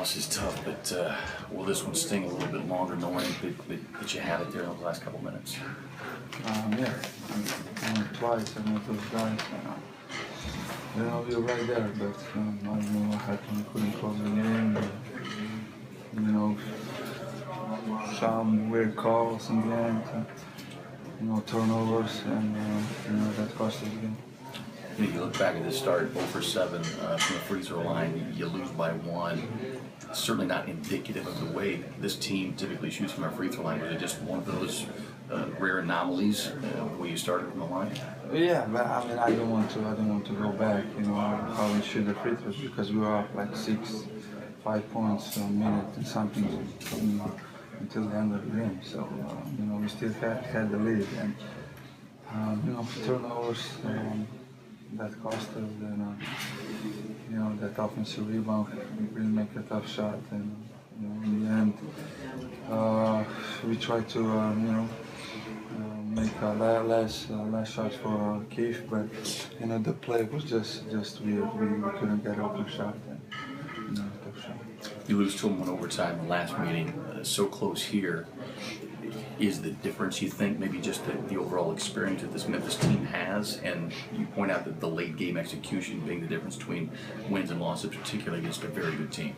loss is tough, but will this one sting a little bit longer knowing that you had it there in those last couple minutes? Yeah, I went twice. I met those guys. We were right there, but I don't know what happened. We couldn't close the game. Some weird calls in the end. Turnovers, and that cost us the game. You look back at this start, 0 for 7 from the free throw line, you lose by 1. Certainly not indicative of the way this team typically shoots from our free throw line. Was it just one of those rare anomalies where you started from the line? Yeah, but I mean, I don't want to go back. How we shoot the free throws, because we were up like 5 points a minute and something until the end of the game. So we still had the lead, and turnovers. That cost us, and that offensive rebound, we really make a tough shot, and in the end, we tried to make less shots for Keith, but the play was just weird. We couldn't get open shot, and tough shot. You lose to him in overtime in the last meeting, so close here. Is the difference, you think, maybe just the overall experience that this Memphis team has? And you point out that the late game execution being the difference between wins and losses, particularly against a very good team.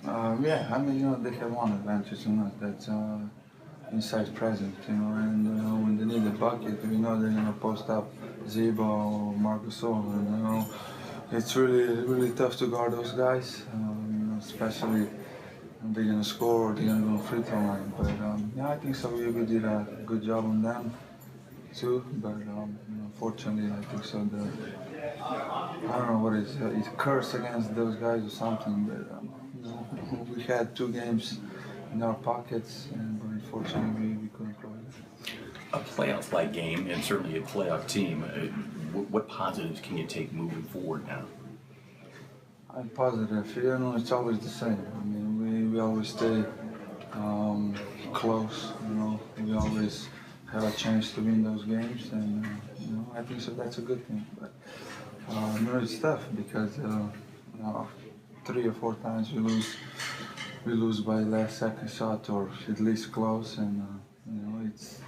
Yeah, I mean, they have one advantage in that. That's inside present, and when they need a bucket, we know they're gonna post up Ziba or Marcus Gasol, and it's really tough to guard those guys, especially. They're gonna score or they're gonna go free throw line, but I think so. We did a good job on them too, but unfortunately, I think so. I don't know what it's curse against those guys or something, but we had 2 games in our pockets, but unfortunately we couldn't close it. A playoff-like game, and certainly a playoff team. What positives can you take moving forward now? I'm positive. It's always the same. I mean, we always stay close. We always have a chance to win those games, and I think so. That's a good thing. But it's tough because 3 or 4 times we lose by last second shot or at least close, and it's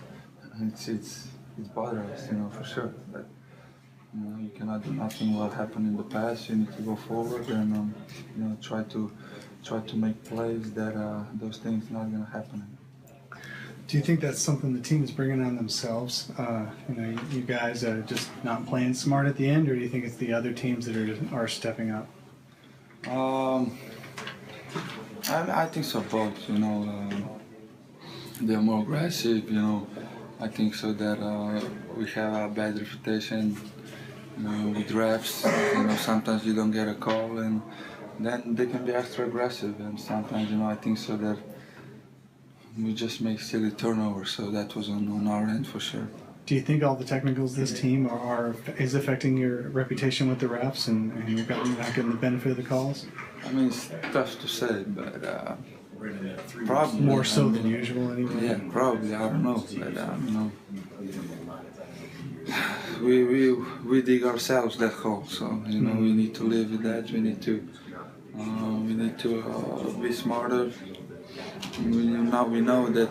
bothers us, for sure. But you cannot do nothing what happened in the past. You need to go forward and try to make plays that those things not going to happen. Do you think that's something the team is bringing on themselves? You guys are just not playing smart at the end, or do you think it's the other teams that are stepping up? I think so, both. They're more aggressive. I think so that we have a bad reputation. With refs, sometimes you don't get a call, and then they can be extra aggressive, and sometimes, I think so that we just make silly turnovers, so that was on our end for sure. Do you think all the technicals this team is affecting your reputation with the refs, and you're not getting the benefit of the calls? I mean, it's tough to say, but probably more so than usual, anyway. Yeah, probably. I don't know, but we dig ourselves that hole, so we need to live with that. We need to be smarter. We know that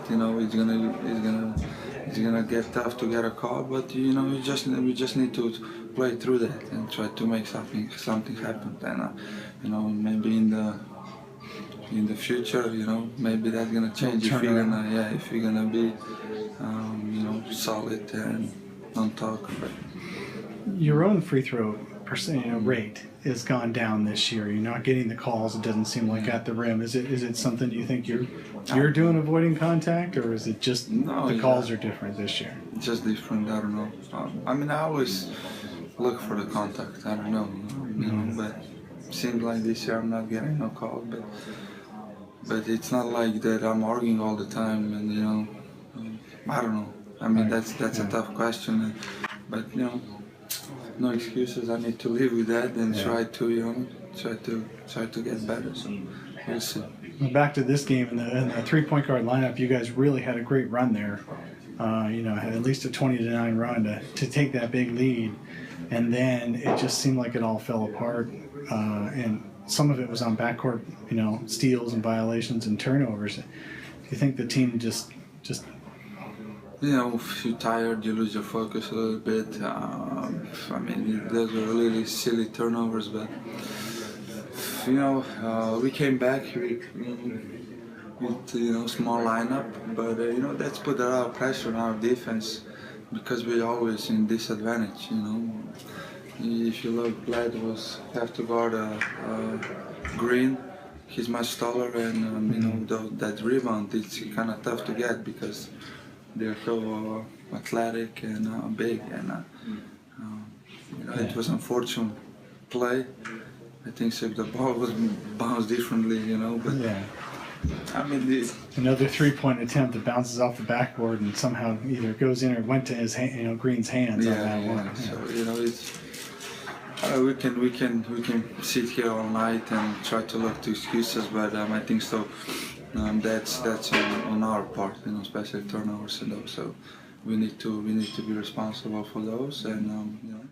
it's gonna get tough to get a call, but we just need to play through that and try to make something happen. And maybe in the future, maybe that's gonna change if you're gonna be solid and don't talk. But your own free throw rate has gone down this year. You're not getting the calls. It doesn't seem like at the rim. Is it something you think you're doing, avoiding contact, or is it just the calls are different this year? Just different. I don't know. I mean, I always look for the contact. I don't know, but it seems like this year I'm not getting no call. But it's not like that I'm arguing all the time, and I don't know. I mean, that's a tough question, but no excuses. I need to live with that and try to get better. So we'll see. Back to this game in the 3-point guard lineup, you guys really had a great run there. Had at least a 20-9 run to take that big lead, and then it just seemed like it all fell apart. And some of it was on backcourt, steals and violations and turnovers. Do you think the team just If you're tired, you lose your focus a little bit. Those were really silly turnovers, but we came back with small lineup, but that's put a lot of pressure on our defense because we're always in disadvantage. If you look, Glad have to guard Green. He's much taller, and that rebound, it's kind of tough to get because they're so athletic and big, and it was an unfortunate play. I think so if the ball was bounced differently, but yeah. the Another 3-point attempt that bounces off the backboard and somehow either goes in or went to his hand, Green's hands on that one. Yeah. So it's we can sit here all night and try to look to excuses, but I think so. That's on our part, especially turnovers and those. So we need to be responsible for those, and